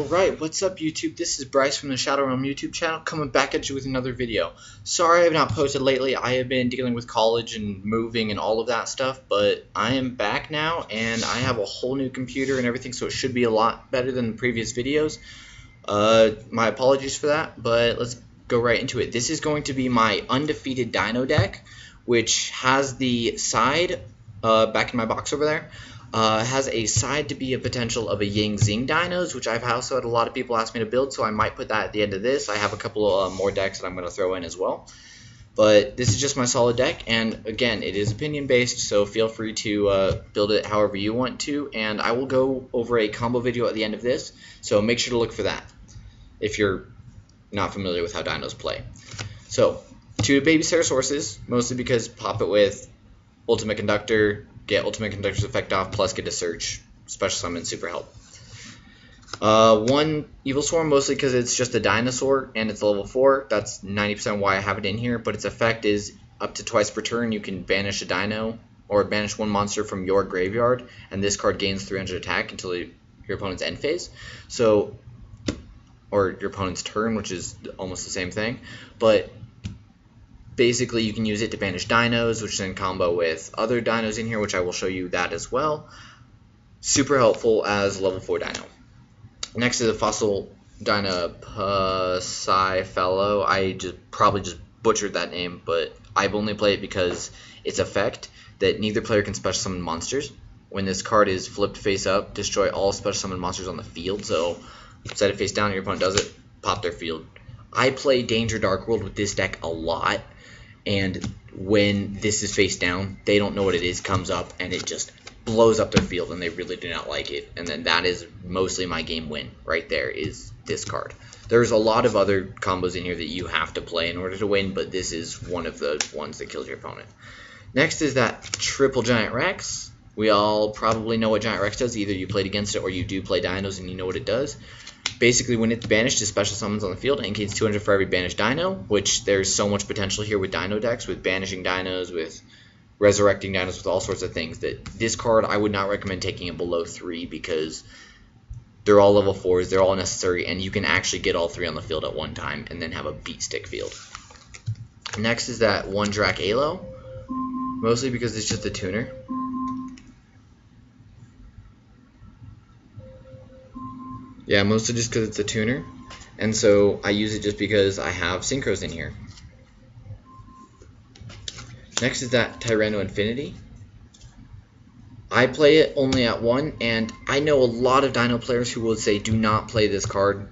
Alright, what's up YouTube? This is Bryce from the Shadow Realm YouTube channel coming back at you with another video. Sorry I have not posted lately. I have been dealing with college and moving and all of that stuff, but I am back now and I have a whole new computer and everything, so it should be a lot better than the previous videos. My apologies for that, but let's go right into it. This is going to be my Undefeated Dino deck, which has the side back in my box over there. Has a side to be a potential of a Ying Zing Dinos, which I've also had a lot of people ask me to build, so I might put that at the end of this. I have a couple more decks that I'm going to throw in as well. But this is just my solid deck, and again, it is opinion based, so feel free to build it however you want to, and I will go over a combo video at the end of this, so make sure to look for that if you're not familiar with how dinos play. So, 2 baby Ceratosaurus, mostly because pop it with Ultimate Conductor, get Ultimate Conductor's effect off, plus get a search, special summon, super help. 1 Evil Swarm, mostly because it's just a dinosaur and it's level 4. That's 90% why I have it in here, but its effect is up to twice per turn you can banish a dino, or banish 1 monster from your graveyard, and this card gains 300 attack until your opponent's end phase. So, or your opponent's turn, which is almost the same thing, but basically, you can use it to banish dinos, which then combo with other dinos in here, which I will show you that as well. Super helpful as level 4 dino. Next is a Fossil Dinopocyfellow. I probably just butchered that name, but I've only played it because its effect that neither player can special summon monsters. When this card is flipped face up, destroy all special summon monsters on the field. So set it face down, your opponent does it, pop their field. I play Danger Dark World with this deck a lot. And when this is face down, they don't know what it is, comes up, and it just blows up their field, and they really do not like it. And then that is mostly my game win right there, is this card. There's a lot of other combos in here that you have to play in order to win, but this is one of the ones that kills your opponent. Next is that Triple Giant Rex. We all probably know what Giant Rex does. Either you played against it or you do play dinos and you know what it does. Basically, when it's banished, it special summons on the field and gains 200 for every banished dino, which there's so much potential here with dino decks, with banishing dinos, with resurrecting dinos, with all sorts of things, that this card I would not recommend taking it below 3 because they're all level 4s, they're all necessary, and you can actually get all 3 on the field at one time and then have a beat stick field. Next is that 1 Drac Alo, mostly because it's just a tuner. Yeah, mostly just because it's a tuner, and so I use it just because I have synchros in here. Next is that Tyranno Infinity. I play it only at 1, and I know a lot of dino players who will say do not play this card.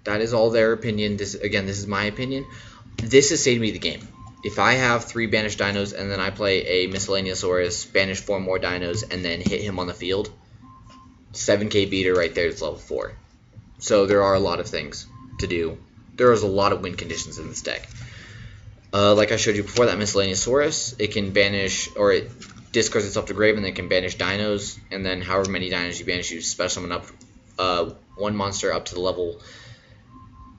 That is all their opinion. This is my opinion. This has saved me the game. If I have 3 banished dinos and then I play a Miscellaneousaurus, banish 4 more dinos, and then hit him on the field, 7k beater right there is level 4. So there are a lot of things to do. There is a lot of win conditions in this deck. Like I showed you before, that Miscellaneousaurus, it can banish, or it discards itself to grave and then can banish dinos, and then however many dinos you banish, you special summon up 1 monster up to the level,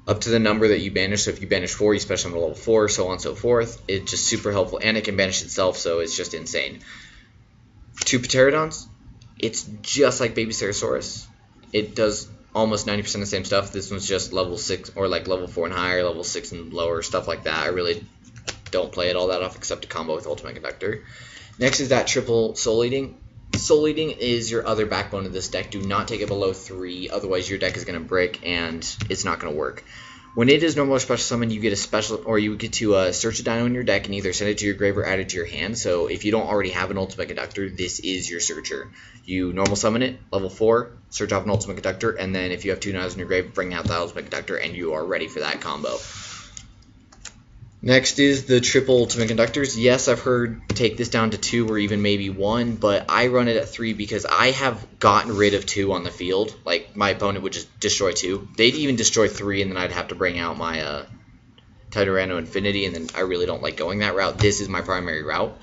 up to the number that you banish. So if you banish 4, you special summon to level 4, so on and so forth. It's just super helpful, and it can banish itself, so it's just insane. 2 Pterodons. It's just like Baby Ceratosaurus. It does almost 90% the same stuff. This one's just level 6, or like level 4 and higher, level 6 and lower, stuff like that. I really don't play it all that often except to combo with Ultimate Conductor. Next is that Triple Soul Eating. Soul Eating is your other backbone of this deck. Do not take it below 3, otherwise your deck is going to break and it's not going to work. When it is normal or special summon, you get a special, or you get to search a dino in your deck and either send it to your grave or add it to your hand. So if you don't already have an Ultimate Conductor, this is your searcher. You normal summon it, level 4, search off an Ultimate Conductor, and then if you have 2 dinos in your grave, bring out the Ultimate Conductor, and you are ready for that combo. Next is the Triple Ultimate Conductors. Yes, I've heard take this down to 2 or even maybe 1, but I run it at 3 because I have gotten rid of 2 on the field. Like, my opponent would just destroy 2. They'd even destroy 3, and then I'd have to bring out my Tyranno Infinity, and then I really don't like going that route. This is my primary route.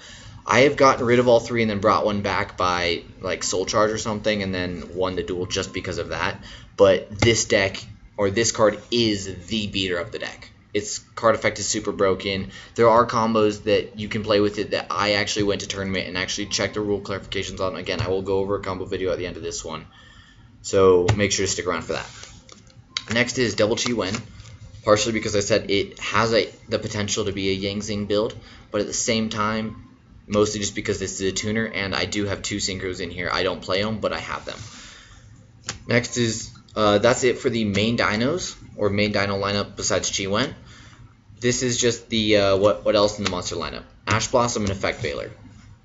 I have gotten rid of all 3 and then brought 1 back by, like, Soul Charge or something, and then won the duel just because of that. But this deck, or this card, is the beater of the deck. Its card effect is super broken. There are combos that you can play with it that I actually went to tournament and actually checked the rule clarifications on. Again, I will go over a combo video at the end of this one, so make sure to stick around for that. Next is Double Chi Wen, partially because I said it has the potential to be a Yangzing build, but at the same time, mostly just because this is a tuner, and I do have 2 synchros in here. I don't play them, but I have them. Next is, that's it for the main dinos, or main dino lineup besides Chi Wen. This is just the, what else in the monster lineup? Ash Blossom and Effect Veiler.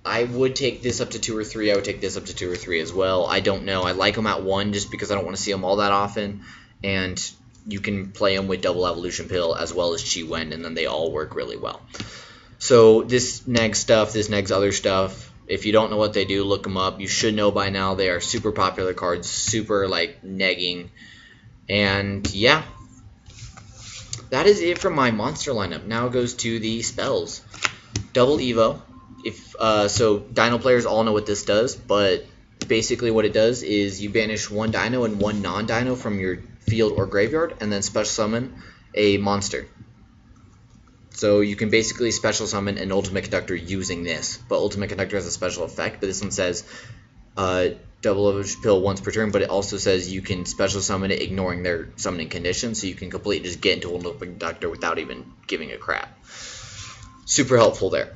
I would take this up to 2 or 3. I would take this up to 2 or 3 as well. I don't know. I like them at 1 just because I don't want to see them all that often. And you can play them with Double Evolution Pill as well as Chi Wen, and then they all work really well. So this negs stuff, this negs other stuff. If you don't know what they do, look them up. You should know by now. They are super popular cards, super like negging. And yeah, that is it for my monster lineup. Now it goes to the spells. Double Evo. So Dino players all know what this does, but basically what it does is you banish 1 Dino and 1 non-Dino from your field or graveyard, and then special summon a monster. So you can basically special summon an Ultimate Conductor using this, but Ultimate Conductor has a special effect, but this one says Double Evolution Pill once per turn, but it also says you can special summon it ignoring their summoning condition, so you can completely just get into Ultimate Conductor without even giving a crap. Super helpful there.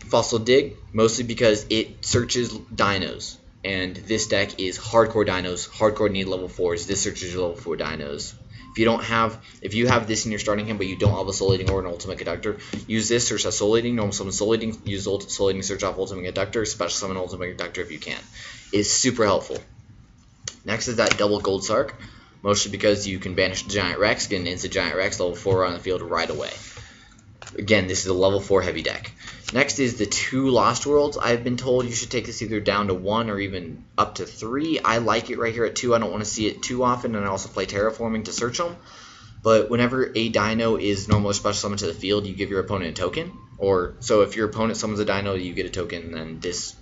Fossil Dig, mostly because it searches dinos, and this deck is hardcore dinos, hardcore need level 4s. This searches your level 4 dinos. If you have this in your starting hand, but you don't have a Soul Eating or an Ultimate Conductor, use this, search as Soul Eating, normal summon Soul Eating, use Soul Eating, search off Ultimate Conductor, special summon Ultimate Conductor if you can. It's super helpful. Next is that Double Gold Sark, mostly because you can banish the Giant Rex, get an instant Giant Rex, level 4 on the field right away. Again, this is a level 4 heavy deck. Next is the 2 Lost Worlds. I've been told you should take this either down to 1 or even up to 3. I like it right here at 2. I don't want to see it too often, and I also play Terraforming to search them. But whenever a Dino is normal or special summoned to the field, you give your opponent a token. So if your opponent summons a Dino, you get a token, and this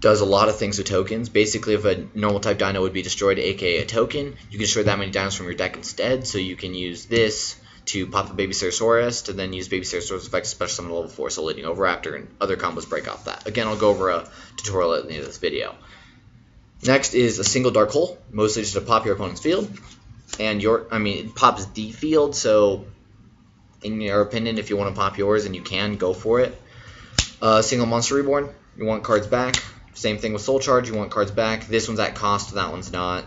does a lot of things with tokens. Basically, if a normal type Dino would be destroyed, aka a token, you can destroy that many Dinos from your deck instead, so you can use this to pop a Baby Ceratosaurus, to then use Baby Ceratosaurus effect to special summon level 4 Soul Eating Overraptor, and other combos break off that. Again, I'll go over a tutorial at the end of this video. Next is a single Dark Hole, mostly just to pop your opponent's field, and it pops the field, so in your opinion, if you want to pop yours and you can, go for it. Single Monster Reborn, you want cards back. Same thing with Soul Charge, you want cards back. This one's at cost, that one's not.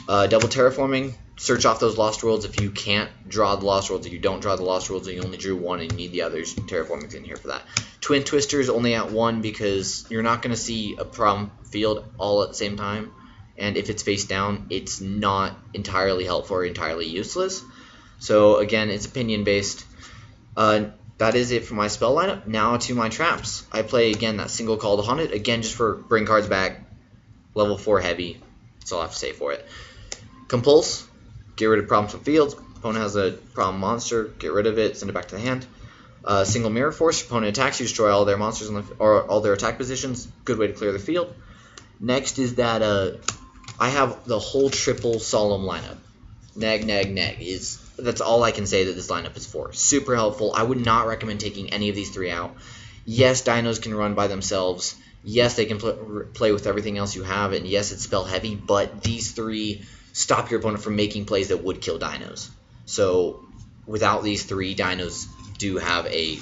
Double Terraforming, search off those Lost Worlds. If you can't draw the Lost Worlds, if you don't draw the Lost Worlds and you only drew 1 and you need the others, Terraforming's in here for that. Twin Twisters only at 1 because you're not going to see a problem field all at the same time, and if it's face down, it's not entirely helpful or entirely useless. So again, it's opinion based. That is it for my spell lineup. Now to my traps. I play again that single Call to Haunted, again just for bring cards back, level 4 heavy. That's all I have to say for it. Compulse, get rid of problems from fields. Opponent has a problem monster, get rid of it, send it back to the hand. Single Mirror Force, opponent attacks, you destroy all their monsters or all their attack positions. Good way to clear the field. Next is that I have the whole triple Solemn lineup. Neg, neg, neg. That's all I can say that this lineup is for. Super helpful. I would not recommend taking any of these 3 out. Yes, dinos can run by themselves. Yes, they can play with everything else you have, and yes, it's spell heavy, but these 3 stop your opponent from making plays that would kill dinos. So without these 3, dinos do have a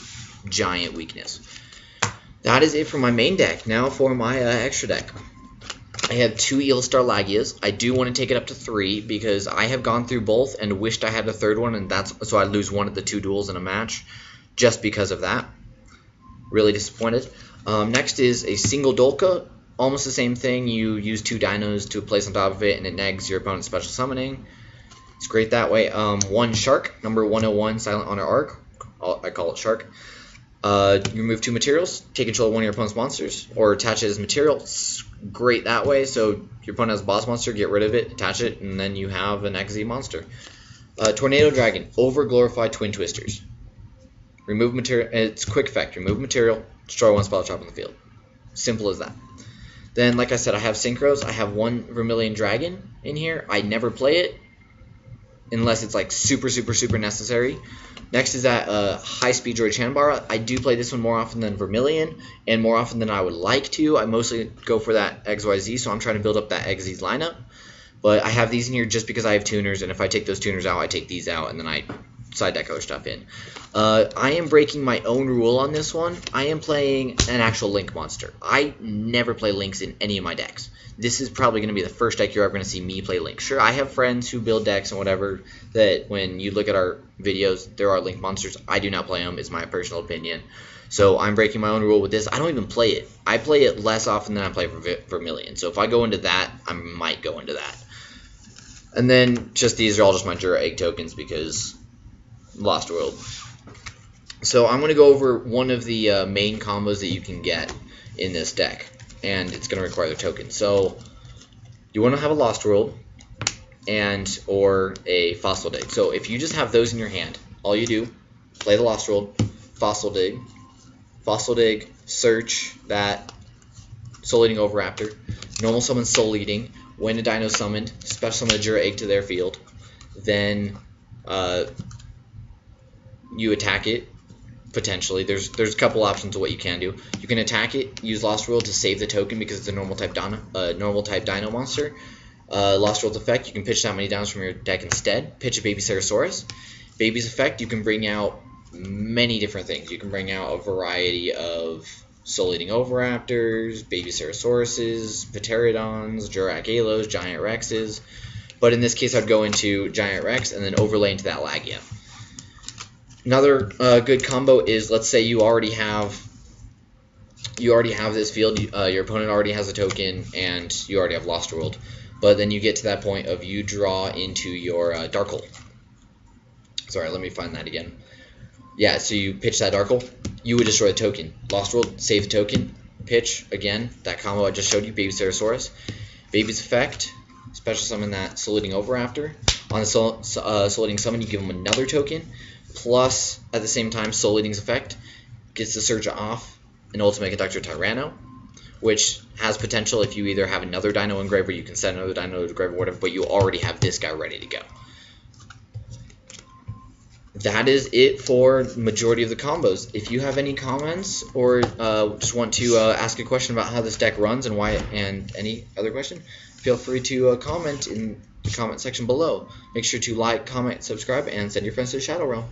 giant weakness. That is it for my main deck. Now for my extra deck. I have 2 Eelstar Lagias. I do want to take it up to 3 because I have gone through both and wished I had a 3rd one, and so I lose 1 of the 2 duels in a match just because of that. Really disappointed. Next is a single Dolka. Almost the same thing. You use 2 dinos to place on top of it, and it negs your opponent's special summoning. It's great that way. 1 Shark, number 101, Silent Honor Arc. I call it Shark. You remove 2 materials, take control of 1 of your opponent's monsters, or attach it as material. It's great that way. So your opponent has a boss monster, get rid of it, attach it, and then you have an XZ monster. Tornado Dragon, over glorified Twin Twisters. Remove material. It's quick effect. Remove material, destroy 1 spell trap on the field. Simple as that. Then, like I said, I have Synchros. I have 1 Vermilion Dragon in here. I never play it unless it's like super necessary. Next is that High Speed Droid Chanbara. I do play this one more often than Vermilion, and more often than I would like to. I mostly go for that XYZ, so I'm trying to build up that XZ lineup. But I have these in here just because I have tuners, and if I take those tuners out, I take these out, and then I side deck other stuff in. I am breaking my own rule on this one. I am playing an actual Link monster. I never play Links in any of my decks. This is probably going to be the first deck you're ever going to see me play Link. Sure, I have friends who build decks and whatever that when you look at our videos, there are Link monsters. I do not play them, is my personal opinion. So I'm breaking my own rule with this. I don't even play it. I play it less often than I play Vermilion. So if I go into that, I might go into that. And then just these are all just my Jura Egg tokens because Lost World. So I'm going to go over one of the main combos that you can get in this deck, and it's going to require the token. So you want to have a Lost World and or a Fossil Dig. So if you just have those in your hand, all you do, play the Lost World, Fossil Dig, search that Soul Eating Oviraptor, normal summon Soul Eating. When a Dino summoned, special summon a Jura Egg to their field. Then you attack it. Potentially, there's a couple options of what you can do. You can attack it, use Lost World to save the token because it's a normal type Dino monster. Lost World's effect, you can pitch that many Dinos from your deck instead. Pitch a Baby Ceratosaurus. Baby's effect, you can bring out many different things. You can bring out a variety of Soul Eating Oviraptors, Baby Cerasauruses, Pterodons, Jurac-Alos, Giant Rexes. But in this case, I'd go into Giant Rex and then overlay into that Lagia. Another good combo is, let's say you already have this field, your opponent already has a token, and you already have Lost World. But then you get to that point of you draw into your Dark Hole. Sorry, let me find that again. Yeah, so you pitch that Dark Hole, you would destroy the token. Lost World, save the token, pitch, again, that combo I just showed you, Baby Ceratosaurus. Baby's effect, special summon that Soul Eating Oviraptor. On the Soul Eating summon, you give him another token. Plus, at the same time, Soul Eating's effect gets to search off an Ultimate Conductor Tyranno, which has potential if you either have another Dino engraved or you can send another Dino to the grave or whatever, but you already have this guy ready to go. That is it for the majority of the combos. If you have any comments or just want to ask a question about how this deck runs and why, and any other question, feel free to comment in the comment section below. Make sure to like, comment, subscribe, and send your friends to the Shadow Realm.